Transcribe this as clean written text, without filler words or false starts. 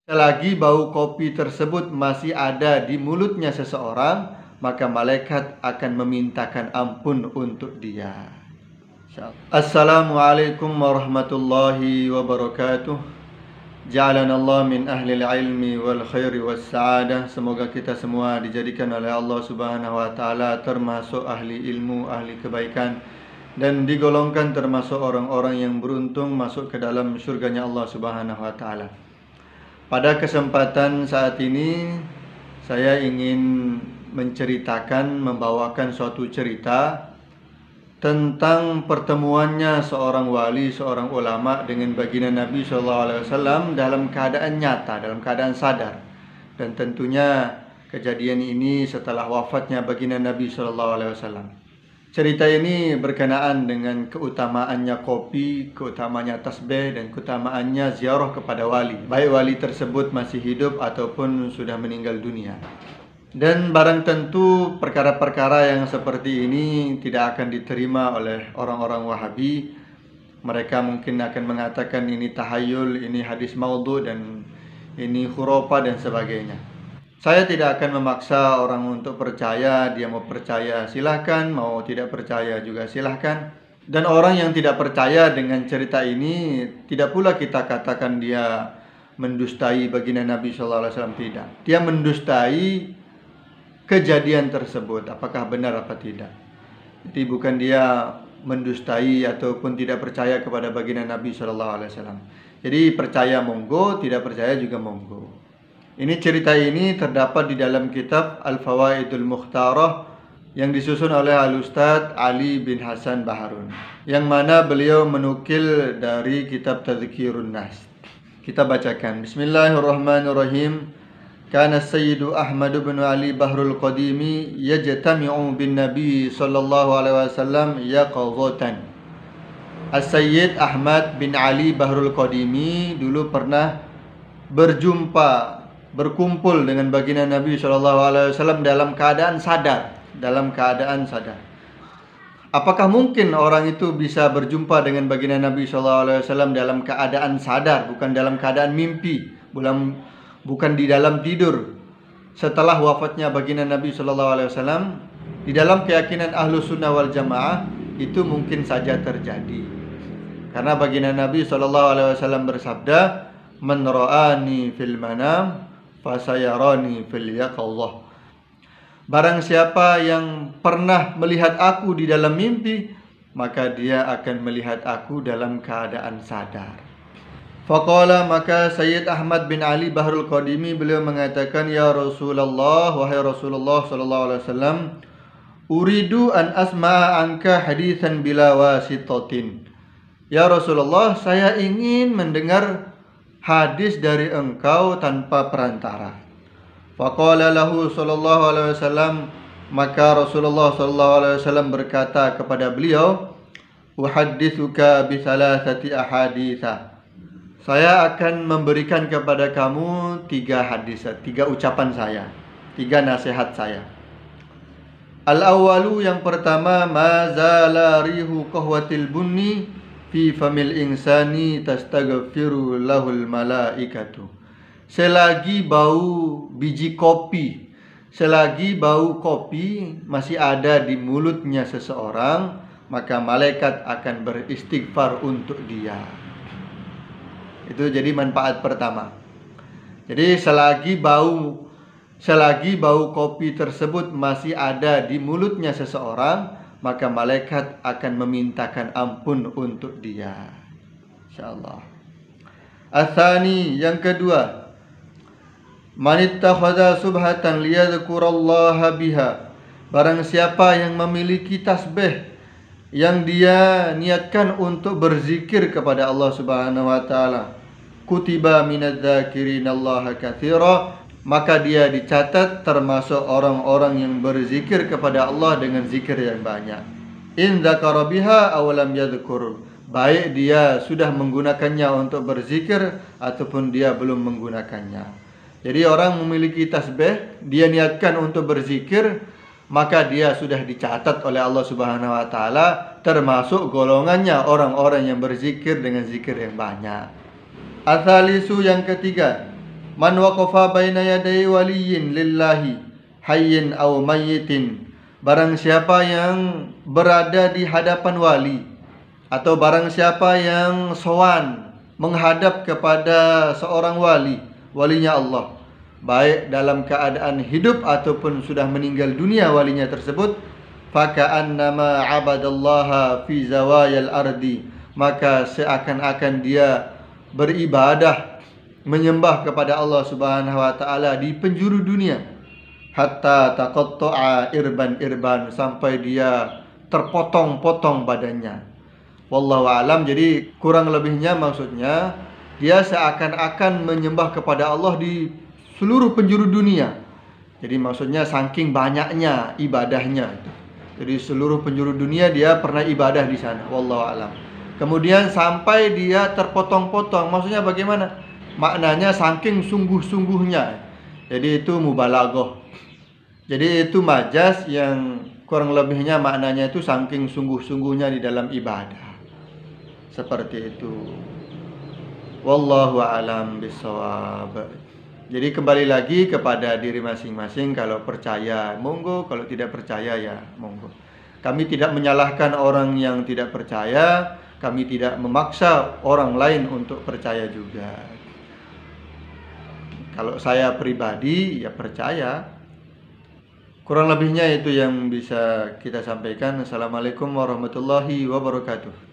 Selagi bau kopi tersebut masih ada di mulutnya seseorang, maka malaikat akan memintakan ampun untuk dia. Assalamualaikum warahmatullahi wabarakatuh. Ja'alanallah min ahlil ilmi wal khairi was sa'adah. Semoga kita semua dijadikan oleh Allah Subhanahu wa taala termasuk ahli ilmu, ahli kebaikan, dan digolongkan termasuk orang-orang yang beruntung masuk ke dalam surganya Allah Subhanahu wa taala. Pada kesempatan saat ini saya ingin membawakan suatu cerita tentang pertemuannya seorang wali, seorang ulama dengan baginda Nabi SAW dalam keadaan nyata, dalam keadaan sadar. Dan tentunya kejadian ini setelah wafatnya baginda Nabi SAW. Cerita ini berkenaan dengan keutamaannya kopi, keutamaannya tasbih, dan keutamaannya ziarah kepada wali, baik wali tersebut masih hidup ataupun sudah meninggal dunia. Dan barang tentu perkara-perkara yang seperti ini tidak akan diterima oleh orang-orang Wahabi. Mereka mungkin akan mengatakan ini tahayul, ini hadis maudhu, dan ini khurafah dan sebagainya. Saya tidak akan memaksa orang untuk percaya. Dia mau percaya silahkan, mau tidak percaya juga silahkan. Dan orang yang tidak percaya dengan cerita ini, tidak pula kita katakan dia mendustai baginda Nabi SAW. Tidak. Dia mendustai kejadian tersebut, apakah benar apa tidak. Jadi bukan dia mendustai ataupun tidak percaya kepada baginda Nabi SAW. Jadi percaya monggo, tidak percaya juga monggo. Ini cerita ini terdapat di dalam kitab Al-Fawaidul Mukhtarah yang disusun oleh Al-Ustadz Ali bin Hasan Baharun, yang mana beliau menukil dari kitab Tadhkirun Nas. Kita bacakan. Bismillahirrahmanirrahim. Kana Sayyidu Ahmad bin Ali Bahrul Qadimi yajtami'u bin Nabi sallallahu alaihi wasallam yaqadhatan. As-Sayyid Ahmad bin Ali Bahrul Qadimi dulu pernah berkumpul dengan baginda Nabi SAW dalam keadaan sadar. Apakah mungkin orang itu bisa berjumpa dengan baginda Nabi SAW dalam keadaan sadar, bukan dalam keadaan mimpi, bukan di dalam tidur? Setelah wafatnya baginda Nabi SAW, di dalam keyakinan Ahlus Sunnah wal Jamaah itu mungkin saja terjadi. Karena baginda Nabi SAW bersabda, "Man ra'ani fil manam fasayarani fil yaqadhah." Barang siapa yang pernah melihat aku di dalam mimpi, maka dia akan melihat aku dalam keadaan sadar. Faqala, maka Sayyid Ahmad bin Ali Bahrul Qadimi beliau mengatakan, "Ya Rasulullah, wahai Rasulullah sallallahu alaihi wasallam, uridu an asma'a anka haditsan bila wasitatin." Ya Rasulullah, saya ingin mendengar hadis dari engkau tanpa perantara. Faqala lahu sallallahu alaihi wasallam, maka Rasulullah sallallahu alaihi wasallam berkata kepada beliau, "Uhadditsuka bi thalathati ahaditsa." Saya akan memberikan kepada kamu 3 hadis, 3 ucapan saya, 3 nasihat saya. Al-awwalu, yang pertama, ma zala rihu qahwatil bunni fi famil insani tastaghfiru lahul malaikatu. Selagi bau biji kopi, selagi bau kopi masih ada di mulutnya seseorang, maka malaikat akan beristighfar untuk dia. Itu jadi manfaat pertama. Jadi selagi bau kopi tersebut masih ada di mulutnya seseorang, maka malaikat akan memintakan ampun untuk dia, insyaallah. Atsani, yang kedua, man ittakhadha subhatan liyadhkurallaha biha. Barang siapa yang memiliki tasbih yang dia niatkan untuk berzikir kepada Allah Subhanahu wa taala, kutiba minadz-dzakirinallaha katsira, maka dia dicatat termasuk orang-orang yang berzikir kepada Allah dengan zikir yang banyak. In dzakara biha aw lam yadhkur, baik dia sudah menggunakannya untuk berzikir ataupun dia belum menggunakannya. Jadi orang memiliki tasbih, dia niatkan untuk berzikir, maka dia sudah dicatat oleh Allah Subhanahu wa taala termasuk golongannya orang-orang yang berzikir dengan zikir yang banyak. Atsalisu, yang ketiga, Man waqafa baina yaday waliyin lillahi hayyin aw mayyitin. Barang siapa yang berada di hadapan wali, atau barang siapa yang sowan menghadap kepada seorang wali, walinya Allah, baik dalam keadaan hidup ataupun sudah meninggal dunia walinya tersebut, faka'annama 'abadallaha fi zawayal ardi, maka seakan-akan dia beribadah menyembah kepada Allah Subhanahu wa taala di penjuru dunia, hatta taqatta'a irban, sampai dia terpotong-potong badannya. Wallahu alam. Jadi kurang lebihnya maksudnya dia seakan-akan menyembah kepada Allah di seluruh penjuru dunia. Jadi maksudnya saking banyaknya ibadahnya. Jadi seluruh penjuru dunia dia pernah ibadah di sana. Wallahu alam. Kemudian sampai dia terpotong-potong. Maksudnya bagaimana? Maknanya saking sungguh-sungguhnya. Jadi itu mubalaghah. Jadi itu majaz yang kurang lebihnya maknanya itu saking sungguh-sungguhnya di dalam ibadah. Seperti itu. Wallahu alam bisawab. Jadi kembali lagi kepada diri masing-masing. Kalau percaya monggo, kalau tidak percaya ya monggo. Kami tidak menyalahkan orang yang tidak percaya, kami tidak memaksa orang lain untuk percaya juga. Kalau saya pribadi ya percaya. Kurang lebihnya itu yang bisa kita sampaikan. Assalamualaikum warahmatullahi wabarakatuh.